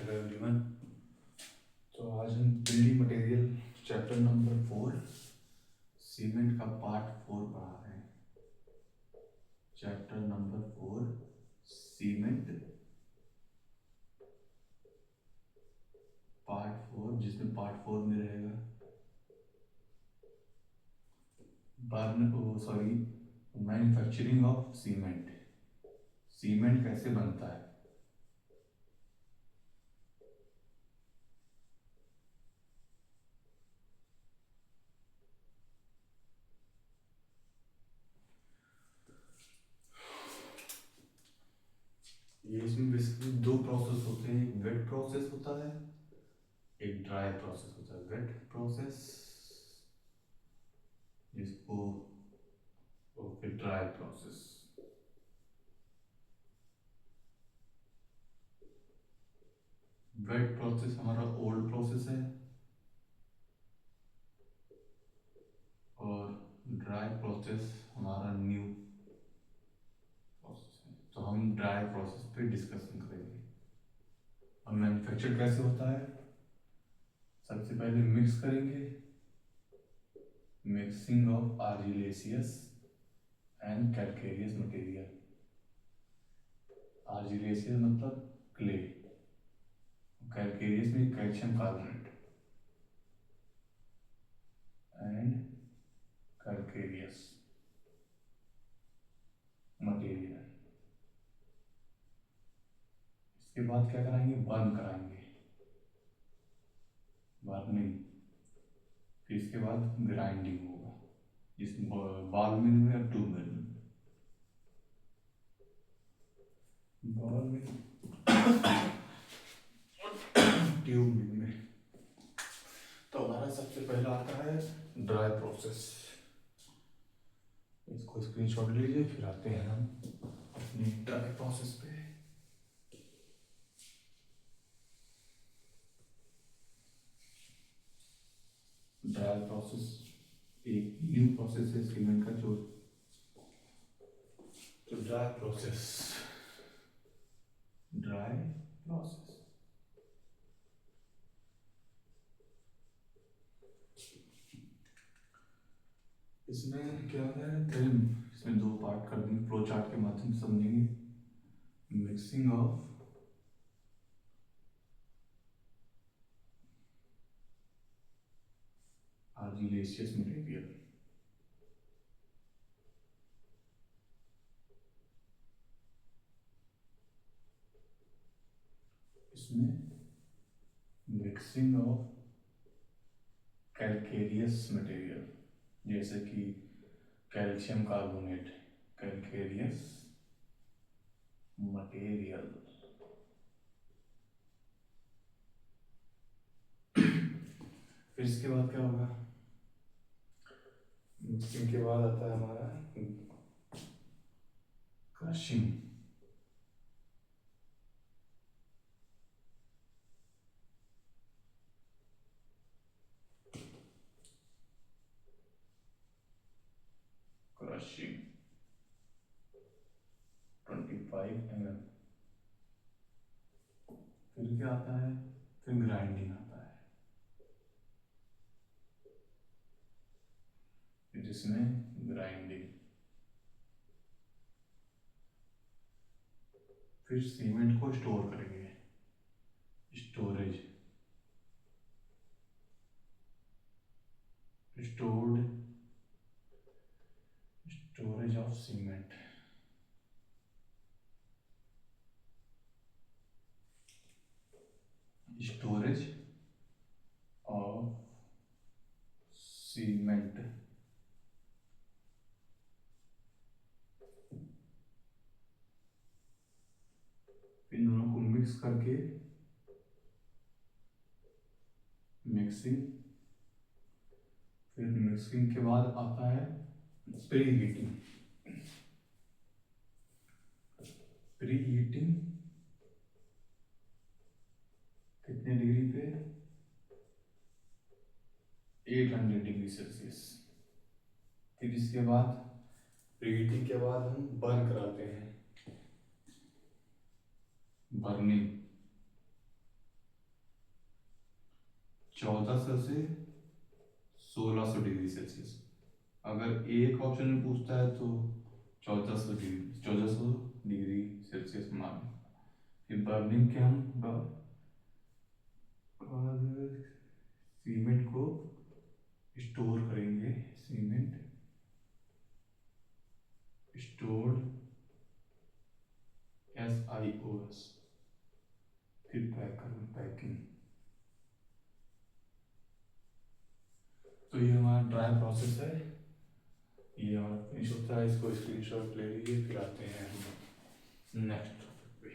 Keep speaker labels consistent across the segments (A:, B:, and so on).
A: Hello everyone. तो आज हम building material chapter number 4 cement का पार्ट 4 पढ़ा रहे हैं। चैप्टर नंबर 4 सीमेंट पार्ट 4, जिसमें पार्ट 4 में रहेगा मैन्युफैक्चरिंग ऑफ सीमेंट। सीमेंट कैसे बनता है। ये इसमें बेसिकली दो प्रोसेस होते हैं, एक वेट प्रोसेस होता है, एक ड्राई प्रोसेस होता है। वेट प्रोसेस जिसको फिर ड्राई प्रोसेस। वेट प्रोसेस हमारा ओल्ड प्रोसेस है और ड्राई प्रोसेस हमारा न्यू प्रोसेस है। तो हम ड्राई प्रोसेस पे डिस्कशन करेंगे। और मैन्युफैक्चर कैसे होता है, सबसे पहले मिक्स करेंगे, mixing of argillaceous and calcareous material. Argillaceous मतलब क्ले, कैलकेरियस में calcium carbonate and calcareous material. इसके बाद क्या कराएंगे, बर्न कराएंगे, बर्निंग। फिर इसके बाद ग्राइंडिंग होगा, जिस बॉल मिल में और ट्यूब मिल में। बॉल मिल ट्यूब मिल में। तो हमारा सबसे पहला आता है ड्राई प्रोसेस। इसको स्क्रीनशॉट लीजिए, फिर आते हैं हम अपनी ड्राई प्रोसेस पे। ड्राई प्रोसेस एक न्यू प्रोसेस है सीमेंट का। जो ड्राई प्रोसेस, ड्राई प्रोसेस इसमें क्या है, फिर इसमें दो पार्ट कर देंगे, फ्लो चार्ट के माध्यम से समझेंगे। मिक्सिंग ऑफ आर्जिलेशियस मटेरियल, इसमें मिक्सिंग ऑफ कैलकेरियस मटेरियल, जैसे कि कैल्शियम कार्बोनेट, कैलकेरियस मटेरियल। फिर इसके बाद क्या होगा, मिक्सिंग के बाद आता है हमारा क्रशिंग। Crushing 25 mm। फिर क्या आता है, फिर ग्राइंडिंग आता है, जिसमें ग्राइंडिंग। फिर सीमेंट को स्टोर करेंगे, storage, stored storage of cement. Storage of cement. इन दोनों को मिक्स करके मिक्सिंग। फिर मिक्सिंग के बाद आता है प्री हीटिंग। प्री हीटिंग कितने डिग्री पे, 800 डिग्री सेल्सियस। फिर इसके बाद प्री हीटिंग के बाद हम बर्न कराते हैं, बर्निंग। 1400 से 1600 डिग्री सेल्सियस। अगर एक ऑप्शन में पूछता है तो 1400 डिग्री सेल्सियस मान। फिर बर्निंग के हम सीमेंट को स्टोर करेंगे। Cement stored SIOS। फिर पैकिंग। तो ये हमारा ड्राई प्रोसेस है, ये हमारा फिनिश होता है। इसको स्क्रीनशॉट ले लीजिए। फिर आते हैं हम नेक्स्ट टॉपिक पे।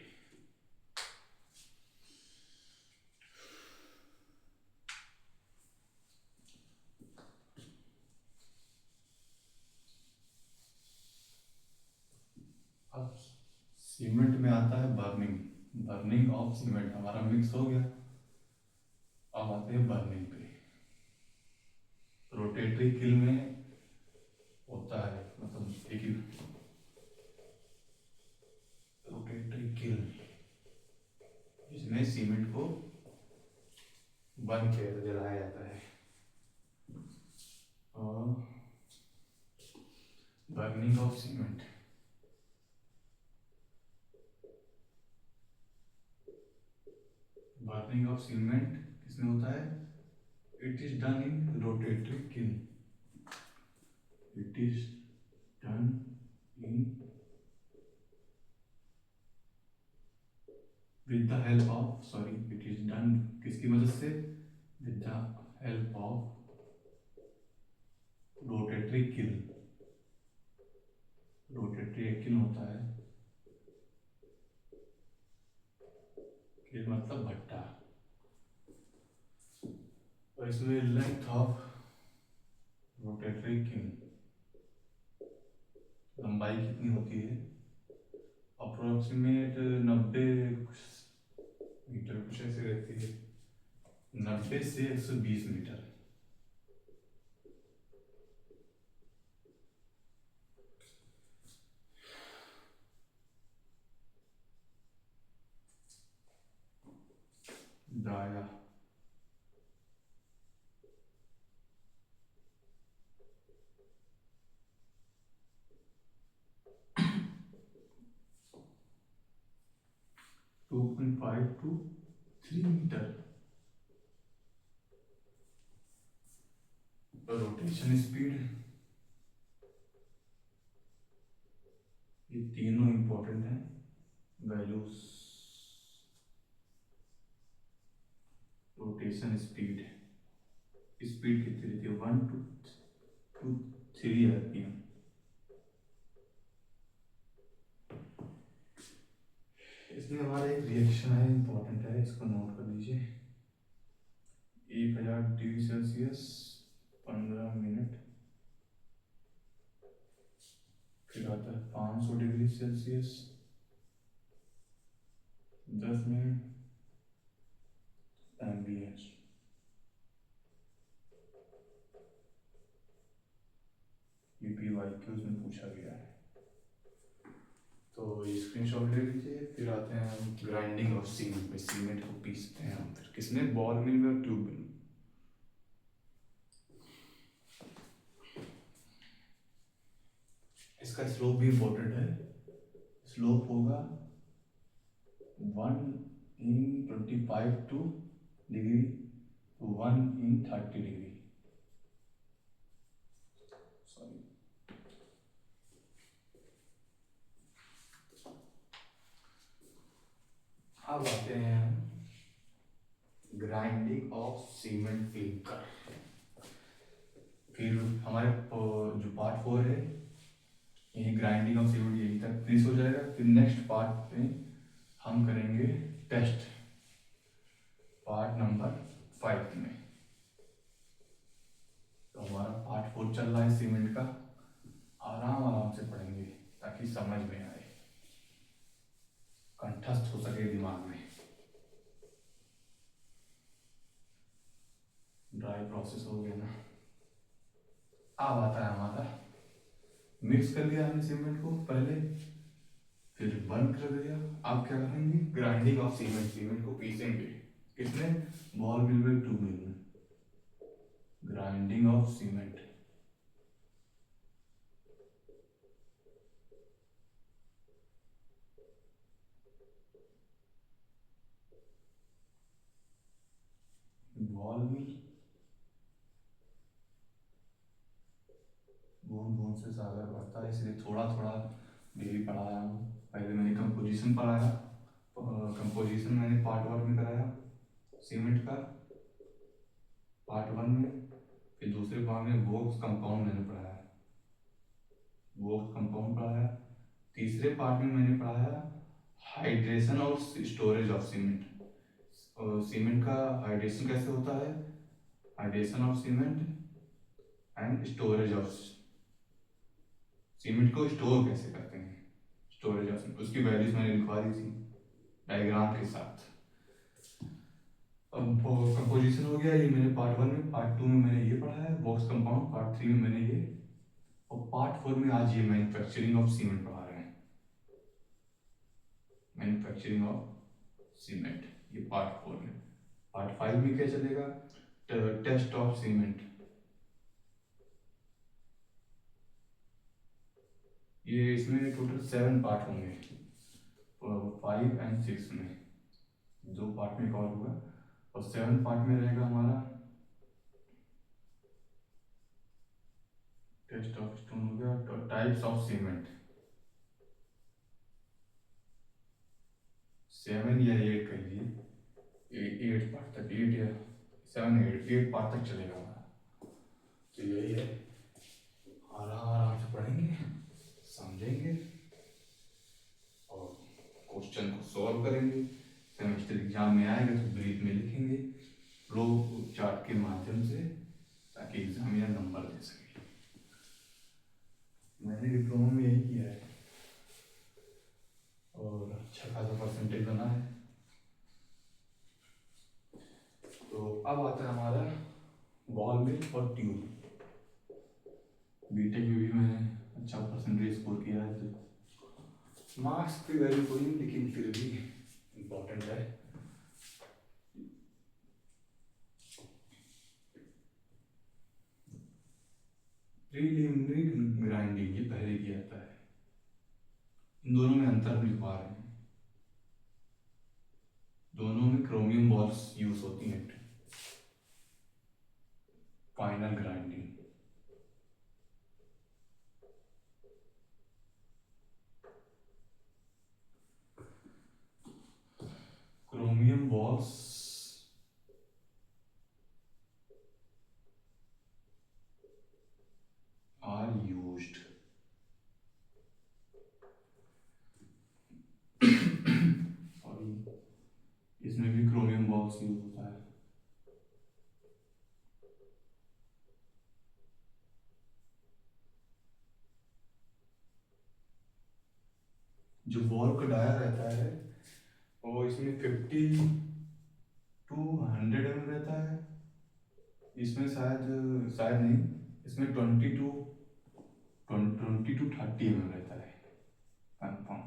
A: अब सीमेंट में आता है बर्निंग। बर्निंग ऑफ सीमेंट हमारा मिक्स हो गया। अब आते हैं बर्निंग पे। रोटेटरी किल में होता है, मतलब एक ही रोटेटरी किल जिसमें सीमेंट को बर्न किया जलाया जाता है। और burning of cement, burning of cement किसमें होता है? It is done in rotatory kiln. It is done in with the help of, sorry, it is done किसकी मदद से? with the help of rotatory kiln। Rotatory kiln होता है, किल मतलब भट्टा। और इसमें लेंथ ऑफ रोटेटरी किल, लंबाई कितनी होती है? अप्रोक्सीमेट 90 मीटर कुछ ऐसे रहती है, 90 से 120 मीटर। दाया 2.5 to 3 मीटर। रोटेशन स्पीड, ये तीनों इंपॉर्टेंट हैं वैल्यूज। रोटेशन स्पीड, स्पीड कितनी रहती है? 1 to 3 RPM। इसमें हमारा एक रिएक्शन है, इंपॉर्टेंट है, इसको नोट कर लीजिए। 1000 डिग्री सेल्सियस 15 मिनट। फिर आता है 500 degree Celsius 10 minute Ambience. PYQs में पूछा गया है, तो ये स्क्रीनशॉट ले लीजिए। फिर आते हैं हम ग्राइंडिंग ऑफ सीमेंट पे। सीमेंट को पीसते हैं हम फिर किसमें? बॉल मिल में और ट्यूब मिल। इसका स्लोप भी इंपॉर्टेंट है। स्लोप होगा 1 in 25 to degree to 1 in 30 degree. Sorry, अब आते हैं ग्राइंडिंग ऑफ सीमेंट क्लिंकर। फिर हमारे जो पार्ट 4 है, यही ग्राइंडिंग ऑफ सीमेंट यही तक फिनिश हो जाएगा। फिर नेक्स्ट पार्ट में हम करेंगे टेस्ट, पार्ट नंबर 5 में। तो हमारा पार्ट 4 चल रहा है सीमेंट का, आराम आराम से पढ़ेंगे ताकि समझ में आए, कंठस्थ हो सके दिमाग में। ड्राई प्रोसेस हो गया ना। अब आता है हमारा, मिक्स कर लिया हमने सीमेंट को पहले, फिर बंद कर दिया। अब क्या करेंगे? Grinding of cement. सीमेंट को पीसेंगे किसमें? बॉल मिल में, ट्यूब मिल में। Grinding of cement. बॉल मिल, बूंद बूंद से सागर बढ़ता है, इसलिए थोड़ा थोड़ा डेली पढ़ाया हूँ। पहले मैंने कंपोजिशन पढ़ाया, कंपोजिशन मैंने पार्ट 1 में कराया सीमेंट का, पार्ट 1 में। फिर दूसरे पार्ट में बॉक्स कंपाउंड मैंने पढ़ाया, बॉक्स कंपाउंड पढ़ाया। तीसरे पार्ट में मैंने पढ़ाया हाइड्रेशन और स्टोरेज ऑफ सीमेंट। सीमेंट का हाइड्रेशन कैसे होता है, hydration of cement and storage of cement को स्टोर कैसे करते हैं, स्टोरेज ऑफ सीमेंट, उसकी वैल्यूज मैंने लिखवा दी थी डायग्राम के साथ। अब कंपोजिशन हो गया, ये मैंने पार्ट 1 में, पार्ट 2 में मैंने ये पढ़ा है बॉक्स कंपाउंड, पार्ट 3 में मैंने ये, और पार्ट 4 में आज ये मैन्युफैक्चरिंग ऑफ सीमेंट पढ़ा रहे हैं, मैन्युफैक्चरिंग ऑफ सीमेंट, ये पार्ट 4 में। पार्ट 5 में क्या चलेगा, टेस्ट ऑफ सीमेंट। ये इसमें टोटल 7 पार्ट होंगे, 5 एंड 6 में 2 पार्ट में कवर होगा, और 7 पार्ट में रहेगा हमारा टेस्ट ऑफ स्टोन हो गया, तो टाइप्स ऑफ सीमेंट। 7 या 8 कहिए, 8 पार्ट तक, 8 या 7 8 पार्ट तक चलेगा हमारा। तो यही है, आराम आराम से पढ़ेंगे, समझेंगे और क्वेश्चन को सॉल्व करेंगे। सेमेस्टर एग्जाम में आएगा तो ब्रीफ में लिखेंगे फ्लो चार्ट के माध्यम से, ताकि एग्जामिनर नंबर दे सके। मैंने डिप्लोमा में यही किया है और अच्छा खासा परसेंटेज बना है। तो अब आता है हमारा बॉल मिल और ट्यूब। बीटेक में भी मैंने अच्छा परसेंटेज स्कोर किया है, तो मार्क्स की वैल्यू कोई नहीं, लेकिन फिर भी इम्पोर्टेंट है। प्रीलिमिनरी ग्राइंडिंग ये पहले किया जाता है, इन दोनों में अंतर लिख पा रहे हैं, दोनों में क्रोमियम बॉल्स यूज होती हैं। Final grinding, chromium balls are used, sorry, इसमें भी क्रोमियम बॉल्स यूज होता है। जो बॉल का डाया रहता है वो इसमें 50 to 100 mm रहता है, इसमें शायद शायद नहीं, इसमें 20 to 30 mm रहता है कंफर्म।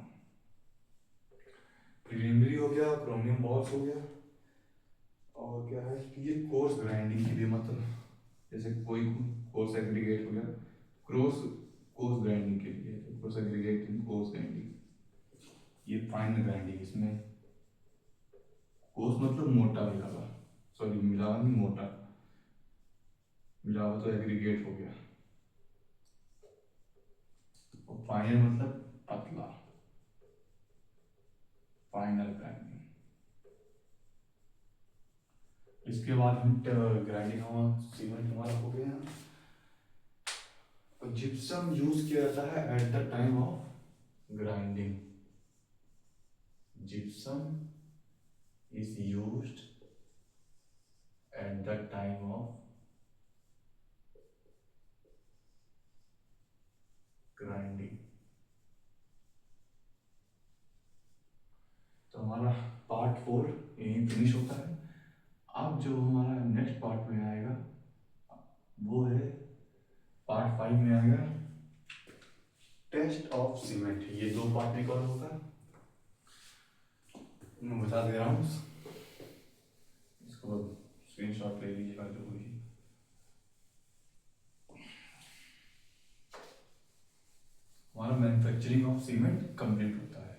A: प्रीलिमिनरी हो गया, क्रोमियम बॉल्स हो गया, और क्या है कि ये कोर्स ग्राइंडिंग के लिए, मतलब जैसे कोई कोर्स एग्रीगेट हो गया, क्रॉस कोर्स ग्राइंडिंग के लिए, तो कोर्स एग्रीगेट कोर्स ग्राइंडिंग, ये फाइन ग्राइंडिंग। इसमें कोर्स मतलब मोटा मिलावा, सॉरी मिलावा नहीं, मोटा मिलावा तो एग्रीगेट हो गया, और फाइनल मतलब पतला, फाइनल ग्राइंडिंग। इसके बाद हम ग्राइंडिंग हमारा सीमेंट हमारा हो गया, और जिप्सम यूज किया जाता है at the time of grinding. Gypsum is used at the time of grinding. तो हमारा पार्ट 4 यहीं फिनिश होता है। अब जो हमारा नेक्स्ट पार्ट में आएगा वो है पार्ट 5 में आएगा टेस्ट ऑफ सीमेंट। ये 2 पार्ट में कवर होगा, मैं बता दे रहा हूँ, इसको स्क्रीनशॉट ले लीजिएगा जो होगी। मैन्युफैक्चरिंग ऑफ सीमेंट कंप्लीट होता है।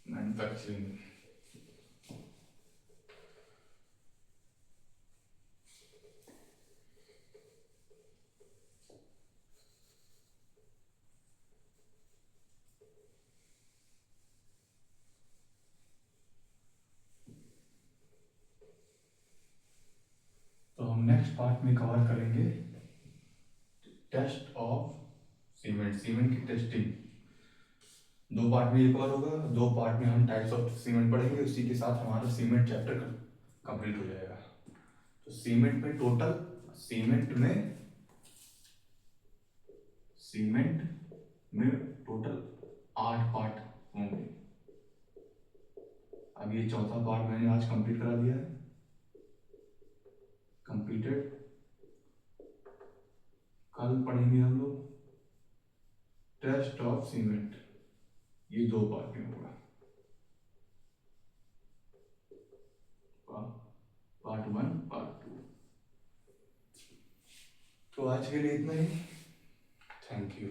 A: मैन्युफैक्चरिंग। तो हम नेक्स्ट पार्ट में कवर करेंगे टेस्ट ऑफ सीमेंट, सीमेंट की टेस्टिंग। दो पार्ट में ये कवर होगा, दो पार्ट में हम टाइप्स ऑफ सीमेंट पढ़ेंगे, उसी के साथ हमारा सीमेंट चैप्टर कंप्लीट हो जाएगा। तो सीमेंट में टोटल, सीमेंट में टोटल 8 पार्ट होंगे। अब ये चौथा पार्ट मैंने आज कंप्लीट करा दिया है, कंप्लीटेड। कल पढ़ेंगे हम लोग टेस्ट ऑफ सीमेंट, ये 2 पार्ट में होगा, पार्ट 1 पार्ट 2। तो आज के लिए इतना ही, थैंक यू।